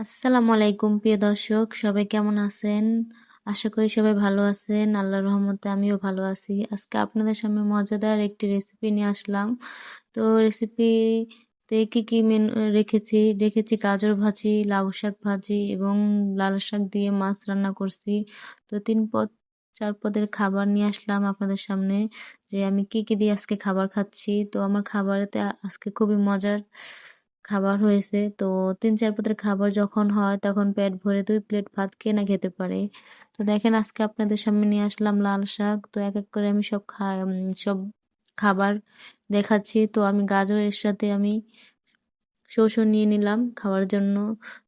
আসসালামু আলাইকুম প্রিয় দর্শক, সবাই কেমন আছেন? আশা করি সবাই ভালো আছেন। আল্লাহর রহমতে আমিও ভালো আছি। আজকে আপনাদের সামনে মজাদার একটি রেসিপি নিয়ে আসলাম। তো রেসিপিতে কি রেখেছি গাজর ভাজি, লাউ শাক ভাজি এবং লাল শাক দিয়ে মাছ রান্না করছি। তো ৩ পদ ৪ পদের খাবার নিয়ে আসলাম আপনাদের সামনে, যে আমি কি দিয়ে আজকে খাবার খাচ্ছি। তো আমার খাবারেতে আজকে খুবই মজার খাবার হয়েছে। তো ৩-৪ পদের খাবার যখন হয় তখন পেট ভরে ২ প্লেট ভাত কে না খেতে পারে। তো দেখেন আজকে আপনাদের সামনে নিয়ে আসলাম লাল শাক। তো এক করে আমি সব খাবার দেখাচ্ছি। তো আমি গাজরের সাথে আমি শসা নিয়ে নিলাম খাওয়ার জন্য।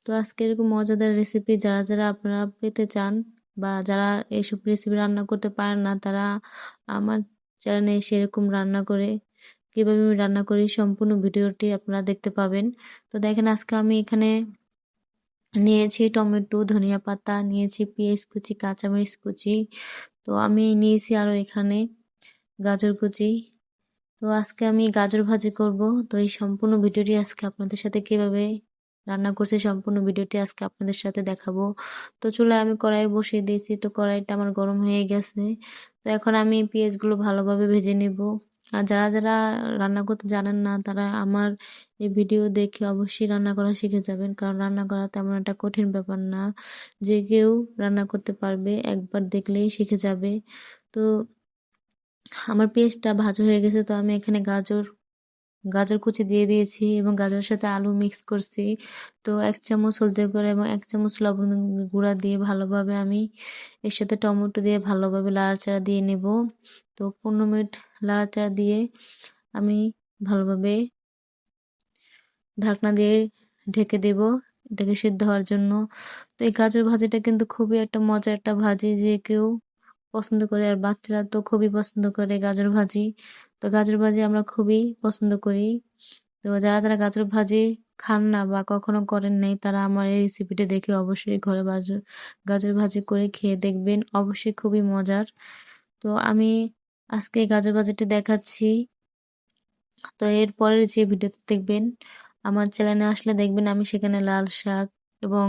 তো আজকে এরকম মজাদার রেসিপি যারা আপনারা পেতে চান বা যারা এইসব রেসিপি রান্না করতে পারেন না, তারা আমার চ্যানেলে এসে এরকম রান্না করে কিভাবে আমি রান্না করি সম্পূর্ণ ভিডিওটি আপনারা দেখতে পাবেন। তো দেখেন আজকে আমি এখানে নিয়েছি টমেটো, ধনিয়া পাতা, নিয়েছি পেঁয়াজ কুচি, কাঁচামরিচ কুচি। তো আমি নিয়েছি আরও এখানে গাজর কুচি। তো আজকে আমি গাজর ভাজি করব। তো এই সম্পূর্ণ ভিডিওটি আজকে আপনাদের সাথে কিভাবে রান্না করছি সম্পূর্ণ ভিডিওটি আজকে আপনাদের সাথে দেখাবো। তো চুলায় আমি কড়াই বসিয়ে দিয়েছি। তো কড়াইটা আমার গরম হয়ে গেছে। তো এখন আমি পেঁয়াজগুলো ভালোভাবে ভেজে নেব। আর যারা রান্না করতে জানেন না, তারা আমার এই ভিডিও দেখে অবশ্যই রান্না করা শিখে যাবেন। কারণ রান্না করা তেমন একটা কঠিন ব্যাপার না। যে কেউ রান্না করতে পারবে, একবার দেখলেই শিখে যাবে। তো আমার পেঁয়াজটা ভাজা হয়ে গেছে। তো আমি এখানে গাজর কুচি দিয়ে দিয়েছি এবং গাজরের সাথে আলু মিক্স করছি। তো ১ চামচ হলদি গুঁড়া এবং ১ চামচ লবণ গুঁড়া দিয়ে ভালোভাবে আমি এর সাথে টমেটো দিয়ে ভালোভাবে লাড়াচাড়া দিয়ে নেব। তো ১৫ মিনিট লাড়াচাড়া দিয়ে আমি ভালোভাবে ঢাকনা দিয়ে ঢেকে দেব এটাকে সিদ্ধ হওয়ার জন্য। তো এই গাজর ভাজিটা কিন্তু খুবই একটা মজার একটা ভাজি, যে কেউ পছন্দ করে। আর বাচ্চারা তো খুবই পছন্দ করে গাজর ভাজি। তো গাজর ভাজি আমরা খুবই পছন্দ করি। তো যারা গাজর ভাজি খান না বা কখনো করেন নাই, তারা আমার এই রেসিপিটা দেখে অবশ্যই ঘরে গাজর ভাজি করে খেয়ে দেখবেন, অবশ্যই খুবই মজার। তো আমি আজকে গাজর ভাজিটা দেখাচ্ছি। তো এর পরের যে ভিডিওতে দেখবেন, আমার চ্যানেলে আসলে দেখবেন আমি সেখানে লাল শাক এবং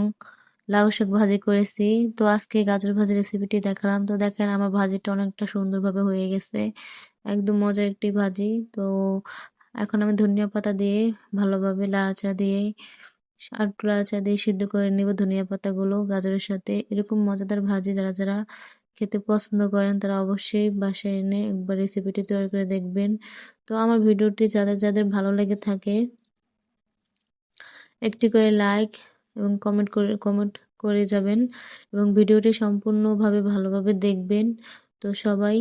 লাউ শাক ভাজি করেছি। তো আজকে গাজর ভাজি রেসিপিটি দেখালাম। তো দেখেন আমার ভাজিটা অনেকটা সুন্দরভাবে হয়ে গেছে, একদম মজার একটি ভাজি। তো এখন আমি ধনিয়া পাতা দিয়ে ভালোভাবে লাড়াচাড়া দিয়ে আর একটু লাড়াচাড়া দিয়ে সিদ্ধ করে নেব ধনিয়া পাতাগুলো গাজরের সাথে। এরকম মজাদার ভাজি যারা খেতে পছন্দ করেন, তারা অবশ্যই বাসায় এনে একবার রেসিপিটি তৈরি করে দেখবেন। তো আমার ভিডিওটি যাদের ভালো লেগে থাকে, একটি করে লাইক এবং কমেন্ট করে যাবেন এবং ভিডিওটি সম্পূর্ণভাবে ভালোভাবে দেখবেন। তো সবাই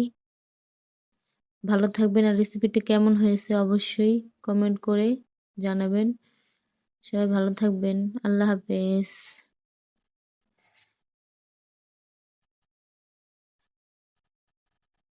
ভালো থাকবেন। আর রেসিপিটি কেমন হয়েছে অবশ্যই কমেন্ট করে জানাবেন। সবাই ভালো থাকবেন। আল্লাহ হাফেজ।